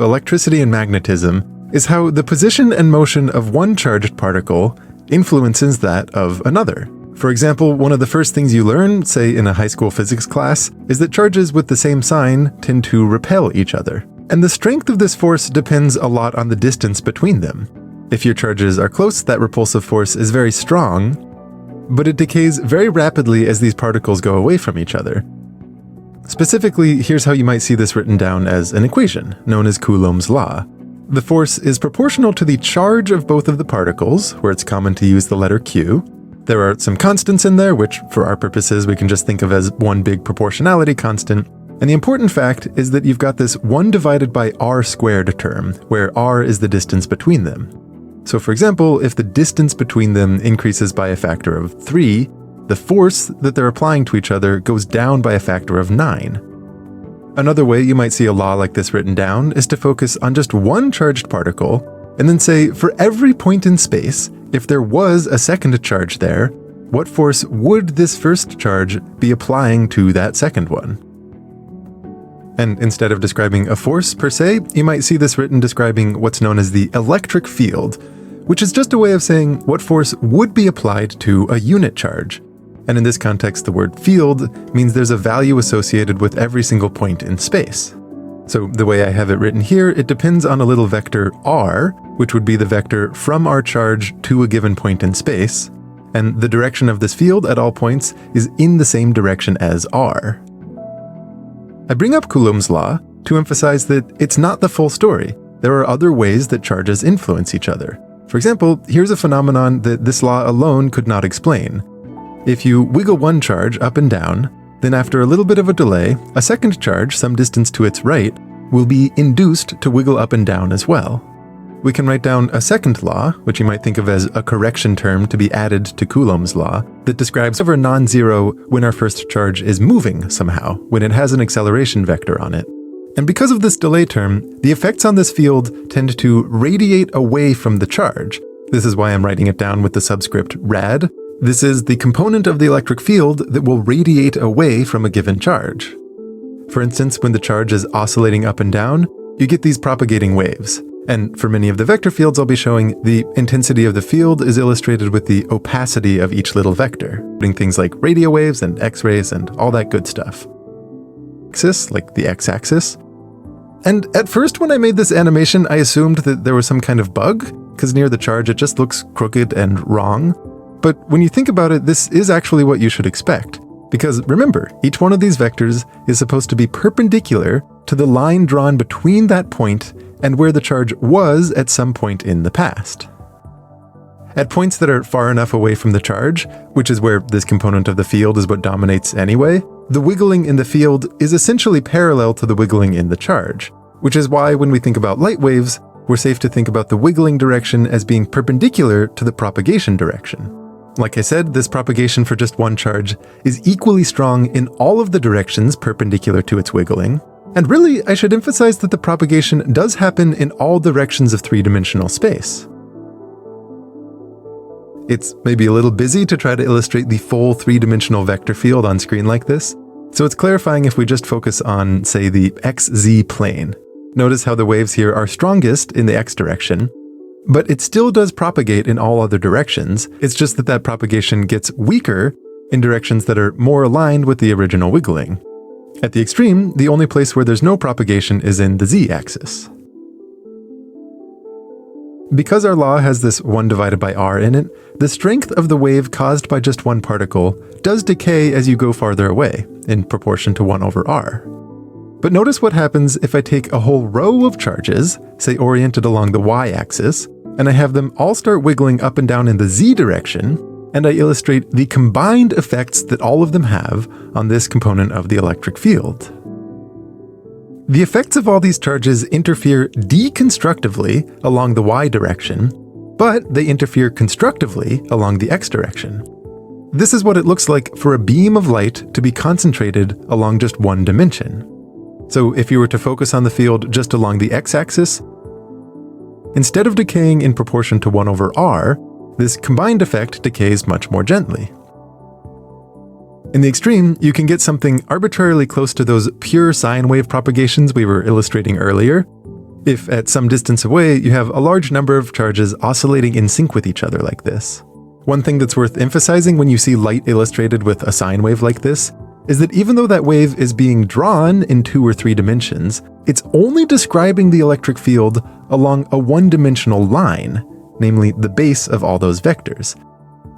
Electricity and magnetism is how the position and motion of one charged particle influences that of another. For example, one of the first things you learn, say in a high school physics class, is that charges with the same sign tend to repel each other. And the strength of this force depends a lot on the distance between them. If your charges are close, that repulsive force is very strong, but it decays very rapidly as these particles go away from each other. Specifically, here's how you might see this written down as an equation, known as Kulums Law. The force is proportional to the charge of both of the particles, where it's common to use the letter Q. There are some constants in there, which for our purposes we can just think of as one big proportionality constant. And the important fact is that you've got this 1 divided by r squared term, where r is the distance between them. So for example, if the distance between them increases by a factor of 3, the force that they're applying to each other goes down by a factor of 9. Another way you might see a law like this written down is to focus on just one charged particle, and then say, for every point in space, if there was a second charge there, what force would this first charge be applying to that second one? And instead of describing a force per se, you might see this written describing what's known as the electric field, which is just a way of saying what force would be applied to a unit charge. And in this context, the word field means there's a value associated with every single point in space. So the way I have it written here, it depends on a little vector r, which would be the vector from our charge to a given point in space, and the direction of this field at all points is in the same direction as r. I bring up Kulums Law to emphasize that it's not the full story. There are other ways that charges influence each other. For example, here's a phenomenon that this law alone could not explain. If you wiggle one charge up and down, then after a little bit of a delay, a second charge some distance to its right will be induced to wiggle up and down as well. We can write down a second law, which you might think of as a correction term to be added to Coulomb's law, that describes ever non-zero when our first charge is moving somehow, when it has an acceleration vector on it. And because of this delay term, the effects on this field tend to radiate away from the charge. This is why I'm writing it down with the subscript rad. This is the component of the electric field that will radiate away from a given charge. For instance, when the charge is oscillating up and down, you get these propagating waves. And for many of the vector fields I'll be showing, the intensity of the field is illustrated with the opacity of each little vector, putting things like radio waves and X-rays and all that good stuff. Axis, like the x-axis. And at first when I made this animation, I assumed that there was some kind of bug, because near the charge it just looks crooked and wrong. But when you think about it, this is actually what you should expect. Because remember, each one of these vectors is supposed to be perpendicular to the line drawn between that point and where the charge was at some point in the past. At points that are far enough away from the charge, which is where this component of the field is what dominates anyway, the wiggling in the field is essentially parallel to the wiggling in the charge, which is why when we think about light waves, we're safe to think about the wiggling direction as being perpendicular to the propagation direction. Like I said, this propagation for just one charge is equally strong in all of the directions perpendicular to its wiggling. And really, I should emphasize that the propagation does happen in all directions of three-dimensional space. It's maybe a little busy to try to illustrate the full three-dimensional vector field on screen like this, so it's clarifying if we just focus on, say, the xz plane. Notice how the waves here are strongest in the x direction, but it still does propagate in all other directions. It's just that that propagation gets weaker in directions that are more aligned with the original wiggling. At the extreme, the only place where there's no propagation is in the z-axis. Because our law has this 1 divided by r in it, the strength of the wave caused by just one particle does decay as you go farther away, in proportion to 1 over r. But notice what happens if I take a whole row of charges, say oriented along the y-axis, and I have them all start wiggling up and down in the z direction, and I illustrate the combined effects that all of them have on this component of the electric field. The effects of all these charges interfere deconstructively along the y direction, but they interfere constructively along the x direction. This is what it looks like for a beam of light to be concentrated along just one dimension. So if you were to focus on the field just along the x-axis, instead of decaying in proportion to 1 over r, this combined effect decays much more gently. In the extreme, you can get something arbitrarily close to those pure sine wave propagations we were illustrating earlier. if at some distance away you have a large number of charges oscillating in sync with each other like this. One thing that's worth emphasizing when you see light illustrated with a sine wave like this is that even though that wave is being drawn in 2 or 3 dimensions, it's only describing the electric field along a one-dimensional line, namely the base of all those vectors.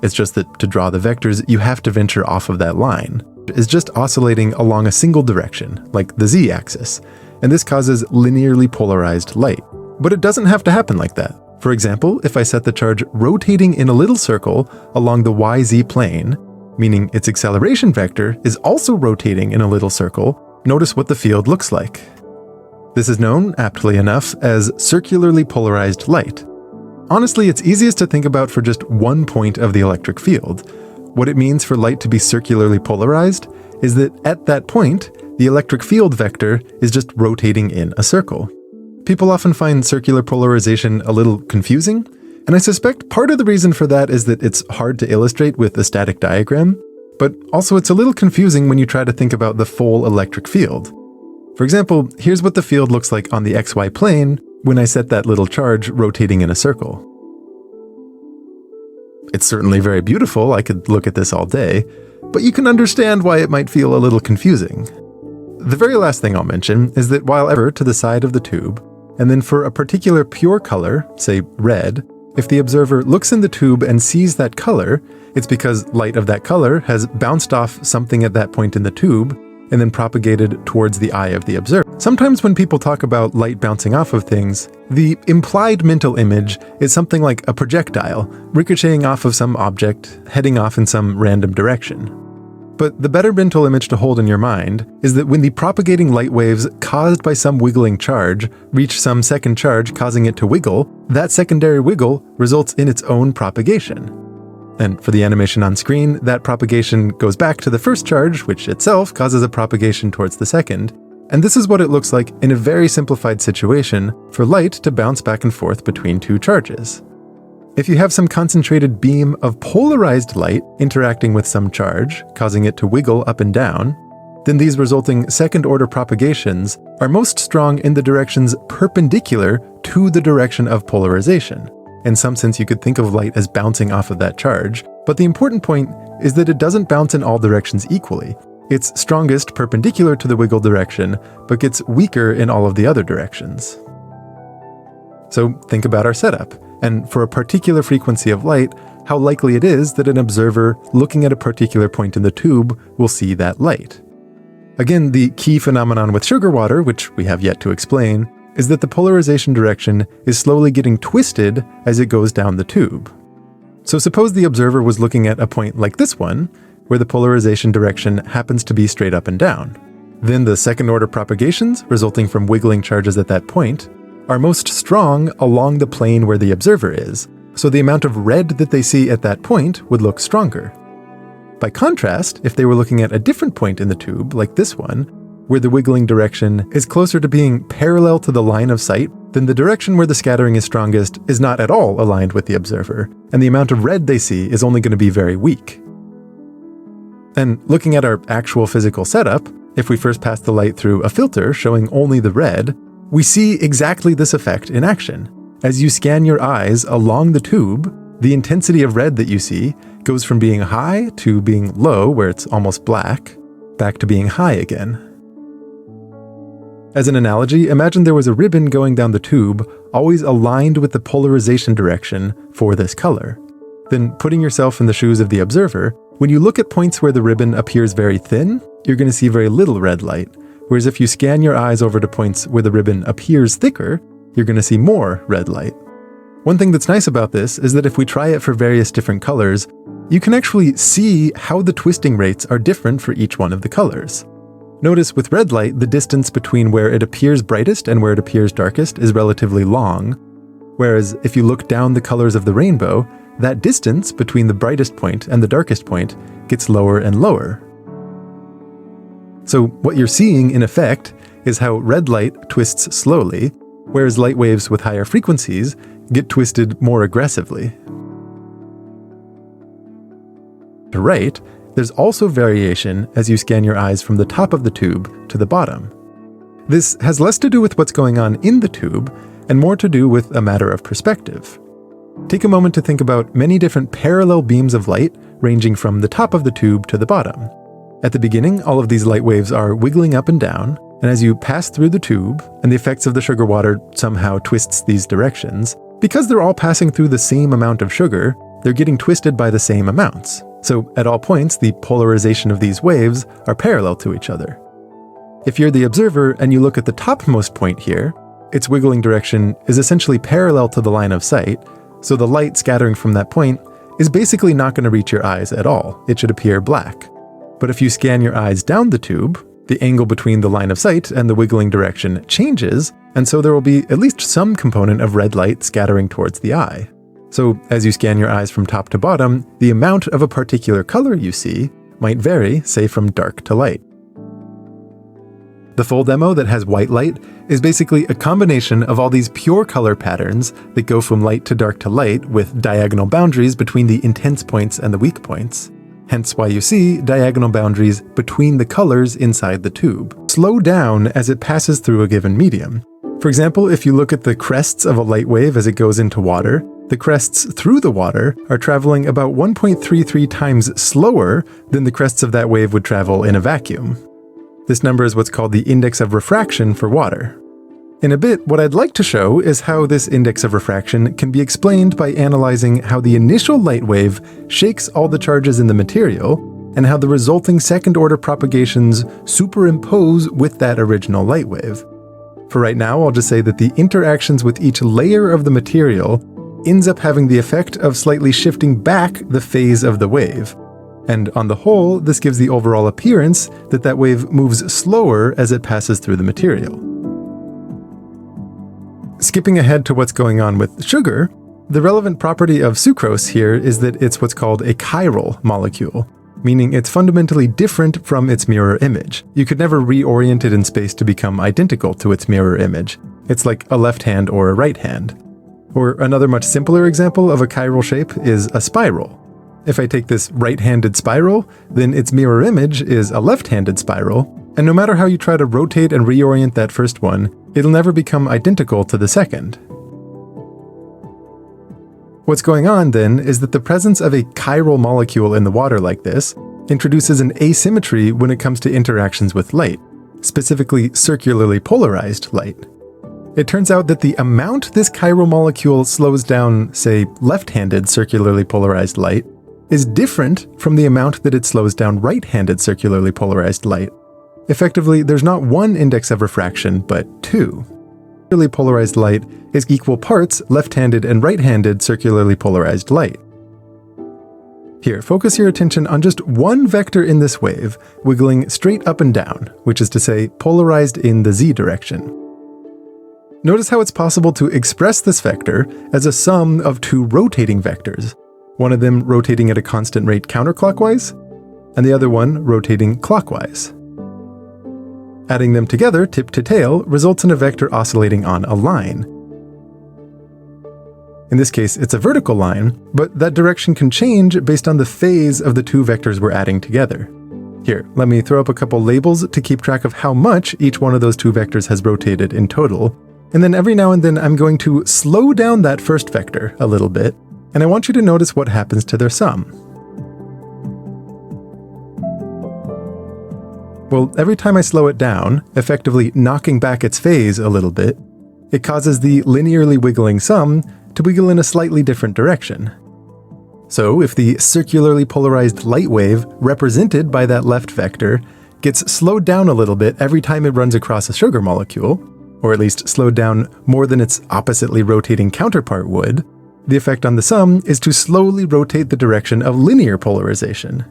It's just that to draw the vectors, you have to venture off of that line. It's just oscillating along a single direction, like the z-axis, and this causes linearly polarized light. But it doesn't have to happen like that. For example, if I set the charge rotating in a little circle along the yz plane, meaning its acceleration vector is also rotating in a little circle, notice what the field looks like. This is known, aptly enough, as circularly polarized light. Honestly, it's easiest to think about for just one point of the electric field. What it means for light to be circularly polarized is that at that point, the electric field vector is just rotating in a circle. People often find circular polarization a little confusing, and I suspect part of the reason for that is that it's hard to illustrate with a static diagram, but also it's a little confusing when you try to think about the full electric field. For example, here's what the field looks like on the xy plane when I set that little charge rotating in a circle. It's certainly very beautiful, I could look at this all day, but you can understand why it might feel a little confusing. The very last thing I'll mention is that while ever to the side of the tube, and then for a particular pure color, say red, if the observer looks in the tube and sees that color, it's because light of that color has bounced off something at that point in the tube and then propagated towards the eye of the observer. Sometimes when people talk about light bouncing off of things, the implied mental image is something like a projectile, ricocheting off of some object, heading off in some random direction. But the better mental image to hold in your mind is that when the propagating light waves caused by some wiggling charge reach some second charge causing it to wiggle, that secondary wiggle results in its own propagation. And for the animation on screen, that propagation goes back to the first charge, which itself causes a propagation towards the second. And this is what it looks like in a very simplified situation for light to bounce back and forth between 2 charges. If you have some concentrated beam of polarized light interacting with some charge, causing it to wiggle up and down, then these resulting second-order propagations are most strong in the directions perpendicular to the direction of polarization. In some sense, you could think of light as bouncing off of that charge, but the important point is that it doesn't bounce in all directions equally. It's strongest perpendicular to the wiggle direction, but gets weaker in all of the other directions. So think about our setup, and for a particular frequency of light, how likely it is that an observer looking at a particular point in the tube will see that light. Again, the key phenomenon with sugar water, which we have yet to explain, is that the polarization direction is slowly getting twisted as it goes down the tube. So suppose the observer was looking at a point like this one, where the polarization direction happens to be straight up and down. Then the second-order propagations, resulting from wiggling charges at that point, are most strong along the plane where the observer is, so the amount of red that they see at that point would look stronger. By contrast, if they were looking at a different point in the tube, like this one, where the wiggling direction is closer to being parallel to the line of sight, then the direction where the scattering is strongest is not at all aligned with the observer, and the amount of red they see is only going to be very weak. And looking at our actual physical setup, if we first pass the light through a filter showing only the red, we see exactly this effect in action. As you scan your eyes along the tube, the intensity of red that you see goes from being high to being low, where it's almost black, back to being high again. As an analogy, imagine there was a ribbon going down the tube, always aligned with the polarization direction for this color. Then, putting yourself in the shoes of the observer, when you look at points where the ribbon appears very thin, you're going to see very little red light. Whereas if you scan your eyes over to points where the ribbon appears thicker, you're going to see more red light. One thing that's nice about this is that if we try it for various different colors, you can actually see how the twisting rates are different for each one of the colors. Notice with red light, the distance between where it appears brightest and where it appears darkest is relatively long, whereas if you look down the colors of the rainbow, that distance between the brightest point and the darkest point gets lower and lower. So what you're seeing, in effect, is how red light twists slowly, whereas light waves with higher frequencies get twisted more aggressively. To right, there's also variation as you scan your eyes from the top of the tube to the bottom. This has less to do with what's going on in the tube and more to do with a matter of perspective. Take a moment to think about many different parallel beams of light ranging from the top of the tube to the bottom. At the beginning, all of these light waves are wiggling up and down, and as you pass through the tube, and the effects of the sugar water somehow twists these directions, because they're all passing through the same amount of sugar, they're getting twisted by the same amounts. So at all points, the polarization of these waves are parallel to each other. If you're the observer and you look at the topmost point here, its wiggling direction is essentially parallel to the line of sight, so the light scattering from that point is basically not going to reach your eyes at all. It should appear black. But if you scan your eyes down the tube, the angle between the line of sight and the wiggling direction changes, and so there will be at least some component of red light scattering towards the eye. So as you scan your eyes from top to bottom, the amount of a particular color you see might vary, say from dark to light. The full demo that has white light is basically a combination of all these pure color patterns that go from light to dark to light with diagonal boundaries between the intense points and the weak points. Hence why you see diagonal boundaries between the colors inside the tube slow down as it passes through a given medium. For example, if you look at the crests of a light wave as it goes into water, the crests through the water are traveling about 1.33 times slower than the crests of that wave would travel in a vacuum. This number is what's called the index of refraction for water. In a bit, what I'd like to show is how this index of refraction can be explained by analyzing how the initial light wave shakes all the charges in the material, and how the resulting second-order propagations superimpose with that original light wave. For right now, I'll just say that the interactions with each layer of the material ends up having the effect of slightly shifting back the phase of the wave. And on the whole, this gives the overall appearance that that wave moves slower as it passes through the material. Skipping ahead to what's going on with sugar, the relevant property of sucrose here is that it's what's called a chiral molecule, meaning it's fundamentally different from its mirror image. You could never reorient it in space to become identical to its mirror image. It's like a left hand or a right hand. Or another much simpler example of a chiral shape is a spiral. If I take this right-handed spiral, then its mirror image is a left-handed spiral, and no matter how you try to rotate and reorient that first one, it'll never become identical to the second. What's going on then is that the presence of a chiral molecule in the water like this introduces an asymmetry when it comes to interactions with light, specifically circularly polarized light. It turns out that the amount this chiral molecule slows down, say, left-handed circularly polarized light is different from the amount that it slows down right-handed circularly polarized light. Effectively, there's not one index of refraction, but two. Circularly polarized light is equal parts left-handed and right-handed circularly polarized light. Here, focus your attention on just one vector in this wave, wiggling straight up and down, which is to say, polarized in the z direction. Notice how it's possible to express this vector as a sum of two rotating vectors, one of them rotating at a constant rate counterclockwise, and the other one rotating clockwise. Adding them together, tip to tail, results in a vector oscillating on a line. In this case, it's a vertical line, but that direction can change based on the phase of the two vectors we're adding together. Here, let me throw up a couple labels to keep track of how much each one of those two vectors has rotated in total, and then every now and then I'm going to slow down that first vector a little bit, and I want you to notice what happens to their sum. Well, every time I slow it down, effectively knocking back its phase a little bit, it causes the linearly wiggling sum to wiggle in a slightly different direction. So if the circularly polarized light wave represented by that left vector gets slowed down a little bit every time it runs across a sugar molecule, or at least slowed down more than its oppositely rotating counterpart would, the effect on the sum is to slowly rotate the direction of linear polarization.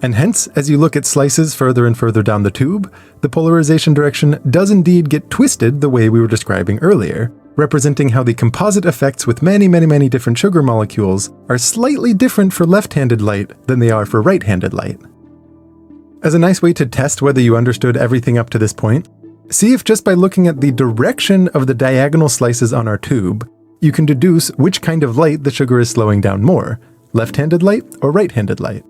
And hence, as you look at slices further and further down the tube, the polarization direction does indeed get twisted the way we were describing earlier, representing how the composite effects with many different sugar molecules are slightly different for left-handed light than they are for right-handed light. As a nice way to test whether you understood everything up to this point, see if just by looking at the direction of the diagonal slices on our tube, you can deduce which kind of light the sugar is slowing down more, left-handed light or right-handed light.